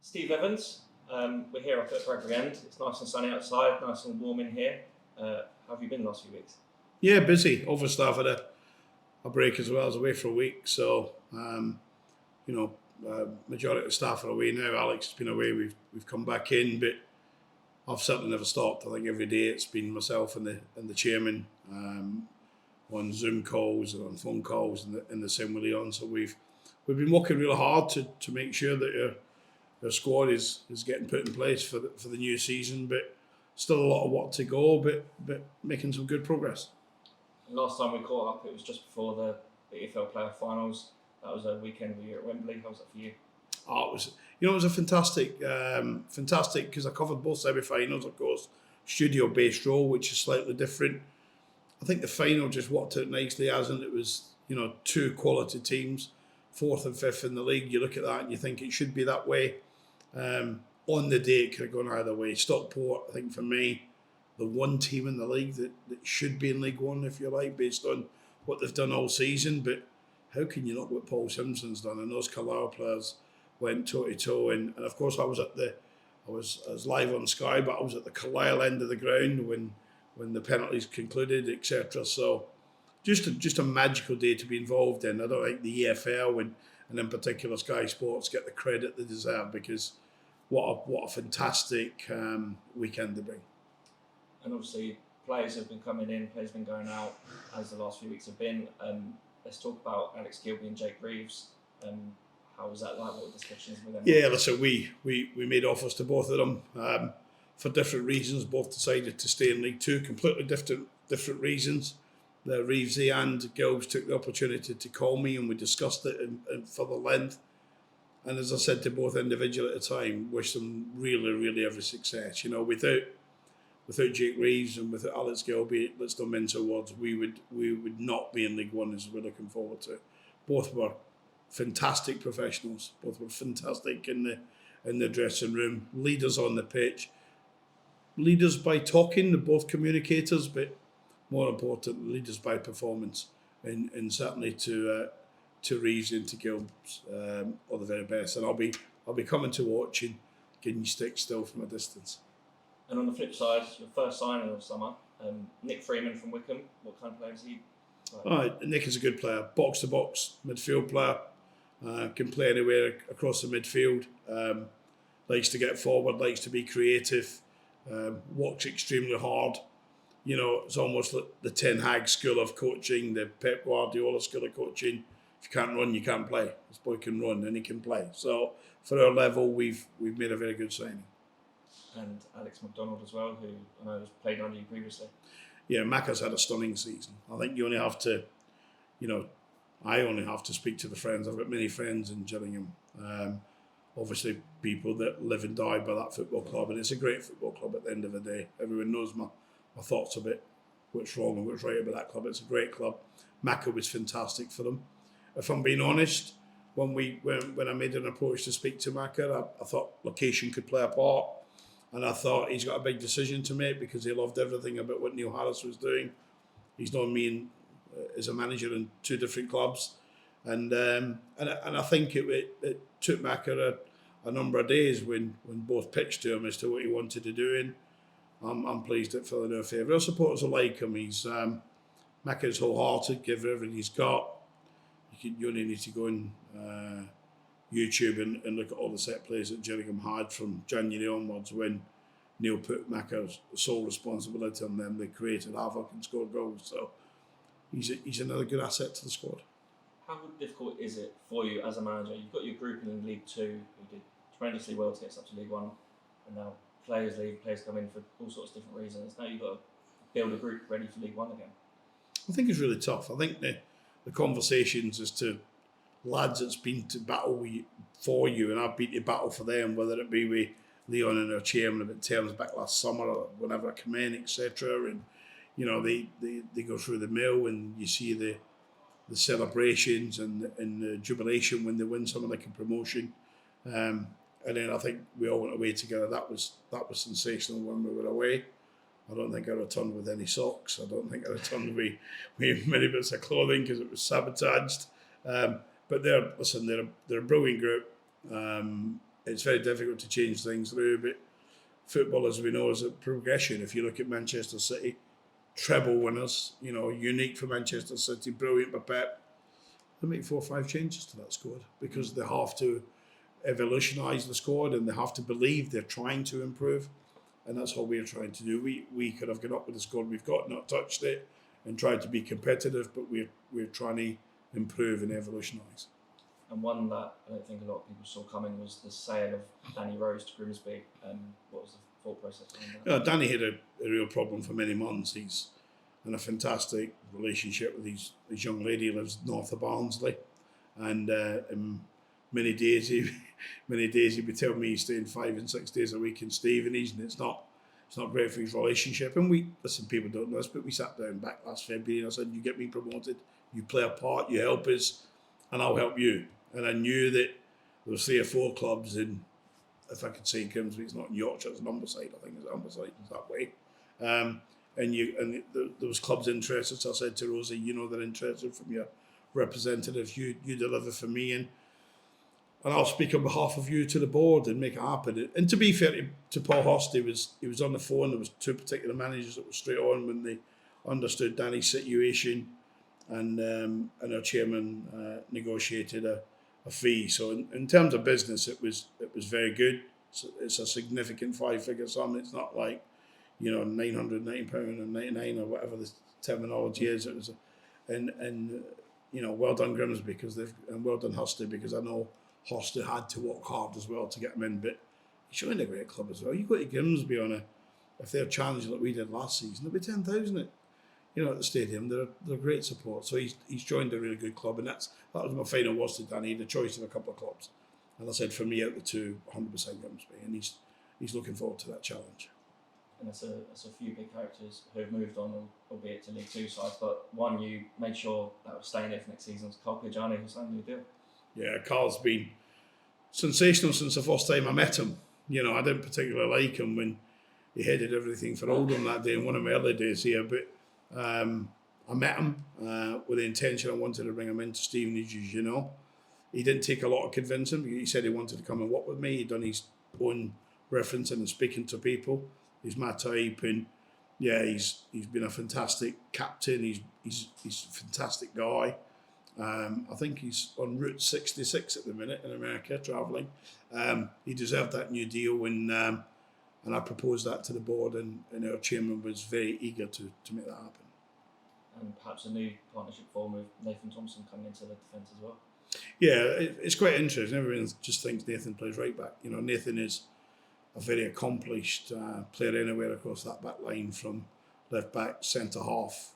Steve Evans, we're here up at Bradbury End. It's nice and sunny outside, nice and warm in here. How have you been the last few weeks? Yeah, busy. Obviously, I've had a break as well. I was away for a week, so majority of the staff are away now. Alex has been away. We've come back in, but I've certainly never stopped. I think every day it's been myself and the chairman on Zoom calls and on phone calls, and the same with Leon. So we've been working really hard to make sure that our squad is getting put in place for the new season, but still a lot of work to go, but making some good progress. Last time we caught up, it was just before the EFL playoff finals. That was a weekend where you were at Wembley. How was that for you? It was a fantastic because I covered both semi-finals, of course, studio-based role, which is slightly different. I think the final just worked out nicely, hasn't it? It was, two quality teams, 4th and 5th in the league. You look at that and you think it should be that way. On the day, it could have gone either way. Stockport, I think for me, the one team in the league that should be in League One, if you like, based on what they've done all season. But how can you not what Paul Simpson's done? And those Carlisle players went toe-to-toe. And of course, I was live on Sky, but I was at the Carlisle end of the ground when the penalties concluded, etc. So just a magical day to be involved in. I don't think the EFL and in particular Sky Sports get the credit they deserve, because what a fantastic weekend they bring. And obviously, players have been coming in, players have been going out, as the last few weeks have been. Let's talk about Alex Gilby and Jake Reeves. How was that like? What were discussions with them? Yeah, listen, we made offers to both of them for different reasons. Both decided to stay in League Two, completely different reasons. The Reevesy and Gilbs took the opportunity to call me, and we discussed it in further length. And as I said to both individually at the time, wish them really, really every success. Without Jake Reeves and without Alex Gilby, let's not mince our words, we would not be in League One as we're looking forward to. Both were fantastic professionals. Both were fantastic in the dressing room. Leaders on the pitch. Leaders by talking, they're both communicators, but more important, leaders by performance. And certainly to Reeves and to Gilbs, all the very best. And I'll be coming to watch and getting you stick still from a distance. And on the flip side, your first signing of summer, Nick Freeman from Wickham. What kind of player is he? Nick is a good player, box to box midfield player. Can play anywhere across the midfield. Likes to get forward, likes to be creative. Works extremely hard. It's almost like the Ten Hag school of coaching, the Pep Guardiola school of coaching. If you can't run, you can't play. This boy can run and he can play. So for our level, we've made a very good signing. And Alex McDonald as well, who I know has played under you previously. Yeah, Macca's had a stunning season. I think you only have to, I only have to speak to the friends. I've got many friends in Gillingham. Obviously, people that live and die by that football club, and it's a great football club at the end of the day. Everyone knows my thoughts about what's wrong and what's right about that club. It's a great club. Macca was fantastic for them. If I'm being honest, when I made an approach to speak to Macca, I thought location could play a part. And I thought he's got a big decision to make, because he loved everything about what Neil Harris was doing. He's known me as a manager in 2 different clubs. And I think it took Macca a number of days when both pitched to him as to what he wanted to do. And I'm pleased it fell in our favour. Our supporters will like him. Macca's wholehearted, give everything he's got. You only need to go on YouTube and look at all the set plays that Gillingham had from January onwards, when Neil put Macca's sole responsibility on them. They created havoc and scored goals. So he's another good asset to the squad. How difficult is it for you as a manager? You've got your group in League Two who did tremendously well to get up to League One, and now players leave, players come in for all sorts of different reasons. Now you've got to build a group ready for League One again. I think it's really tough. I think the conversations as to lads that's been to battle for you, and I've been to battle for them, whether it be with Leon and our chairman about terms back last summer or whenever I come in, etc. And they go through the mill, and you see the celebrations and the jubilation when they win something like a promotion. And then I think we all went away together. That was sensational when we were away. I don't think I returned with any socks. I don't think I returned with many bits of clothing because it was sabotaged. But they're a brilliant group. it's very difficult to change things through. But football, as we know, is a progression. If you look at Manchester City, treble winners, unique for Manchester City, brilliant by Pep. They make 4 or 5 changes to that squad because they have to evolutionise the squad and they have to believe they're trying to improve. And that's what we're trying to do. We could have gone up with the squad we've got, not touched it, and tried to be competitive, but we're trying to improve and evolutionise. And one that I don't think a lot of people saw coming was the sale of Danny Rose to Grimsby. What was the thought process behind that? Danny had a real problem for many months. He's in a fantastic relationship with his young lady who lives north of Barnsley, and many days he'd be telling me he's staying 5 and 6 days a week in Stevenage, and it's not great for his relationship. And people don't know this, but we sat down back last February and I said, you get me promoted, you play a part, you help us, and I'll help you. And I knew that there was 3 or 4 clubs in, if I could say Grimsby, it's not in Yorkshire, it's Humberside, I think it's Humberside, it's that way. There was clubs interested, so I said to Rosie, they're interested from your representatives, you deliver for me, and I'll speak on behalf of you to the board and make it happen. And to be fair to Paul Hurst, he was on the phone. There was 2 particular managers that were straight on when they understood Danny's situation, and our chairman negotiated a fee. So in terms of business, it was very good. It's a significant 5-figure sum. It's not like £990.99 or whatever the terminology is. It was, well done Grimsby and well done Husty, because I know Husty had to work hard as well to get him in. But he joined a great club as well. You go to Grimsby if they're challenging like we did last season, there'll be 10,000 at the stadium. They're great support. So he's joined a really good club, and that was my final words to Danny. He had a choice of a couple of clubs, and I said for me out the 2, 100% Grimsby, and he's looking forward to that challenge. And that's a few big characters who have moved on, albeit to League 2 sides, but one you made sure that was staying there for next season was Carl Pijani, who signed a new deal. Yeah, Carl's been sensational since the first time I met him. I didn't particularly like him when he headed everything for Oldham that day in one of my early days here, but I met him with the intention I wanted to bring him into Stevenage, as you know. He didn't take a lot of convincing. He said he wanted to come and work with me. He'd done his own referencing and speaking to people. He's my type, and he's been a fantastic captain. He's a fantastic guy. I think he's on Route 66 at the minute in America, travelling. He deserved that new deal, and I proposed that to the board, and our chairman was very eager to make that happen. And perhaps a new partnership form with Nathan Thompson coming into the defence as well. Yeah, it's quite interesting. Everyone just thinks Nathan plays right back. Nathan is a very accomplished player anywhere across that back line, from left back, centre half.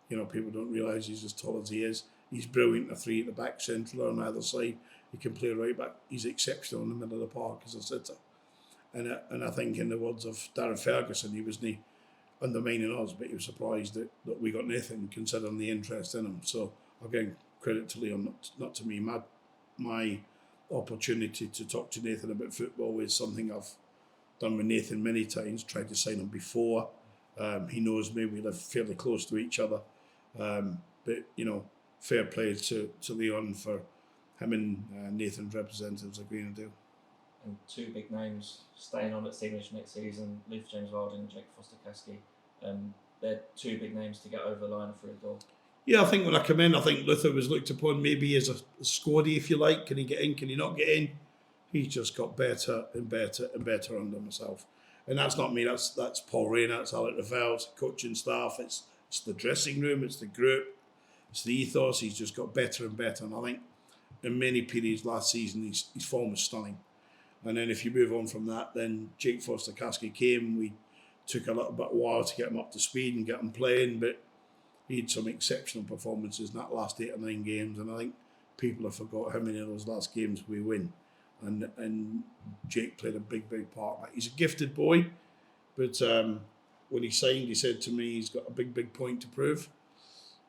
People don't realise he's as tall as he is. He's brilliant at 3 at the back, central or on either side. He can play right back. He's exceptional in the middle of the park as a sitter. And I think, in the words of Darren Ferguson, he wasn't undermining us, but he was surprised that we got Nathan, considering the interest in him. So again, credit to Leon, not to me. My opportunity to talk to Nathan about football is something I've done with Nathan many times, tried to sign him before. He knows me, we live fairly close to each other. But fair play to Leon for him and Nathan's representatives agreeing to do. And 2 big names staying on at Stevenage next season, Luther James Wilder and Jake Foster-Caskey. They're 2 big names to get over the line through the door. Yeah, I think when I come in, I think Luther was looked upon maybe as a squaddy, if you like. Can he get in? Can he not get in? He's just got better and better and better under myself. And that's not me, that's Paul Rayner, that's Alec Ravel, it's the coaching staff, it's the dressing room, it's the group, it's the ethos. He's just got better and better. And I think in many periods last season, his form was stunning. And then if you move on from that, then Jake Foster-Caskey came. We took a little bit of a while to get him up to speed and get him playing, but he had some exceptional performances in that last 8 or 9 games. And I think people have forgot how many of those last games we win. And Jake played a big, big part. He's a gifted boy, but when he signed, he said to me, he's got a big, big point to prove.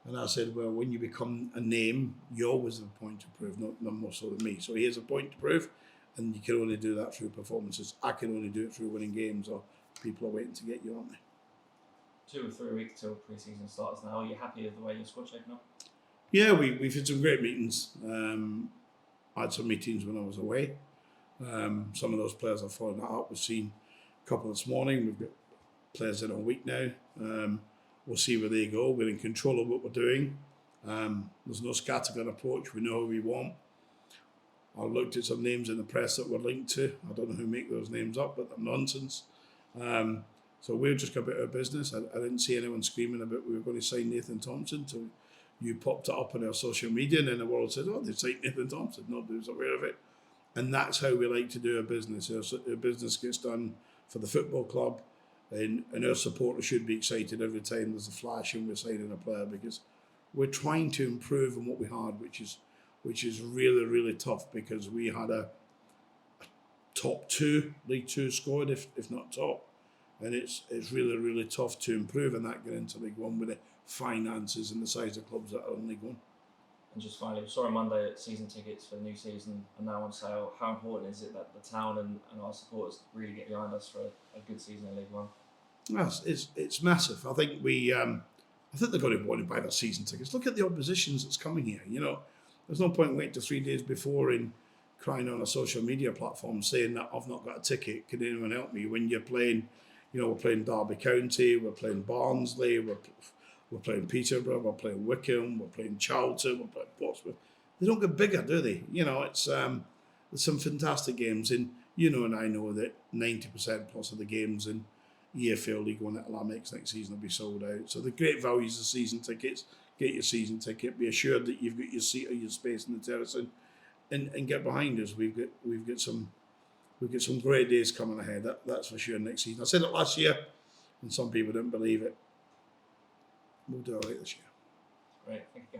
And I said, well, when you become a name, you always have a point to prove, not more so than me. So he has a point to prove, and you can only do that through performances. I can only do it through winning games, or people are waiting to get you, aren't they? 2 or 3 weeks till pre-season starts now. Are you happy with the way your squad's shaping up? Yeah, we've had some great meetings. I had some meetings when I was away. Some of those players are following that up. We've seen a couple this morning. We've got players in a week now. We'll see where they go. We're in control of what we're doing. There's no scattergun approach. We know who we want. I looked at some names in the press that we're linked to. I don't know who make those names up, but they're nonsense. So we'll just go about our business. I didn't see anyone screaming about we were going to sign Nathan Thompson. So you popped it up on our social media, and then the world said, "Oh, they've signed Nathan Thompson." Nobody was aware of it. And that's how we like to do our business. Our business gets done for the football club, and our supporters should be excited every time there's a flash and we're signing a player, because we're trying to improve on what we had, which is really, really tough, because we had a top two, League Two squad, if not top. And it's really, really tough to improve on that, get into League One with the finances and the size of clubs that are in League One. And just finally, we saw on Monday that season tickets for the new season are now on sale. How important is it that the town and our supporters really get behind us for a good season in League One? Yes, it's massive. I think they're going to want to buy their season tickets. Look at the oppositions that's coming here. You know, there's no point waiting to 3 days before and crying on a social media platform saying that I've not got a ticket. Can anyone help me? When you're playing, we're playing Derby County, we're playing Barnsley, we're playing Peterborough, we're playing Wickham, we're playing Charlton, we're playing Portsmouth. They don't get bigger, do they? It's there's some fantastic games, and and I know that 90% plus of the games in EFL League One at Lamex next season will be sold out. So the great values of season tickets. Get your season ticket. Be assured that you've got your seat or your space in the terrace, and get behind us. We've got some great days coming ahead. That's for sure next season. I said it last year, and some people didn't believe it. We'll do all right this year. Great, thank you.